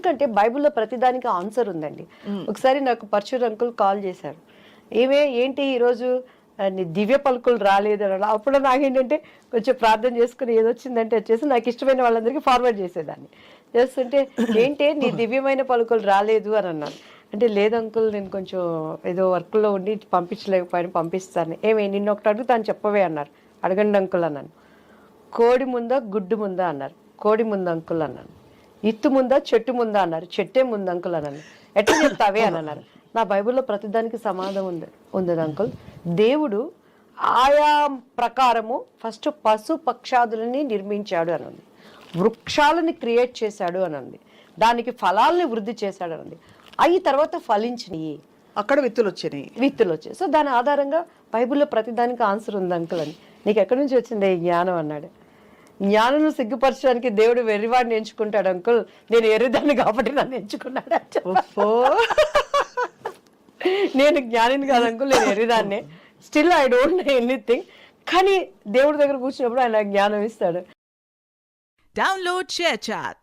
ఎందుకంటే బైబిల్లో ప్రతిదానికి ఆన్సర్ ఉందండి. ఒకసారి నాకు పరశుర్ అంకుల్ కాల్ చేశారు, ఏంటి ఈరోజు నీ దివ్య పలుకులు రాలేదు అని. అప్పుడు నాకేంటంటే కొంచెం ప్రార్థన చేసుకుని ఏదొచ్చిందంటే వచ్చేసి నాకు ఇష్టమైన వాళ్ళందరికీ ఫార్వర్డ్ చేసేదాన్ని. చేస్తుంటే ఏంటి నీ దివ్యమైన పలుకులు రాలేదు అని అన్నాను. అంటే లేదు అంకుల్, నేను కొంచెం ఏదో వర్క్లో ఉండి పంపించలేకపోయాను, పంపిస్తాను. నిన్ను ఒకటి అడుగుతాను చెప్పవే అన్నారు. అడగండి అంకుల్ అన్నాను. కోడి ముందా గుడ్డు ముందా అన్నారు. కోడి ముందు అంకుల్ అన్నాను. ఇత్తు ముందా చెట్టు ముందా అన్నారు. చెట్టే ముందు అంకుల్ అన్నాను. ఎట్లా చెప్తావే అని అన్నారు. నా బైబిల్లో ప్రతిదానికి సమాధానం ఉంది అంకుల్. దేవుడు ఆయా ప్రకారము ఫస్ట్ పశు పక్షాదులని నిర్మించాడు అని ఉంది, వృక్షాలని క్రియేట్ చేశాడు అని ఉంది, దానికి ఫలాల్ని వృద్ధి చేశాడు అని ఉంది. అవి తర్వాత ఫలించినాయి, అక్కడ విత్తులు వచ్చాయి. సో దాని ఆధారంగా బైబిల్లో ప్రతిదానికి ఆన్సర్ ఉంది అంకుల్ అని. నీకు ఎక్కడి నుంచి వచ్చింది ఈ జ్ఞానం అన్నాడు. జ్ఞానం సిగ్గుపరచడానికి దేవుడు వెర్రివాడిని ఎంచుకుంటాడు అంకుల్, నేను ఎర్రిదాన్ని కాబట్టి నన్ను ఎంచుకున్నాడు. నేను జ్ఞానిని కాదు అంకుల్, నేను ఎర్రిదాన్నే. Still I don't know anything. కానీ దేవుడి దగ్గర కూర్చున్నప్పుడు ఆయన జ్ఞానం ఇస్తాడు. Download ShareChat.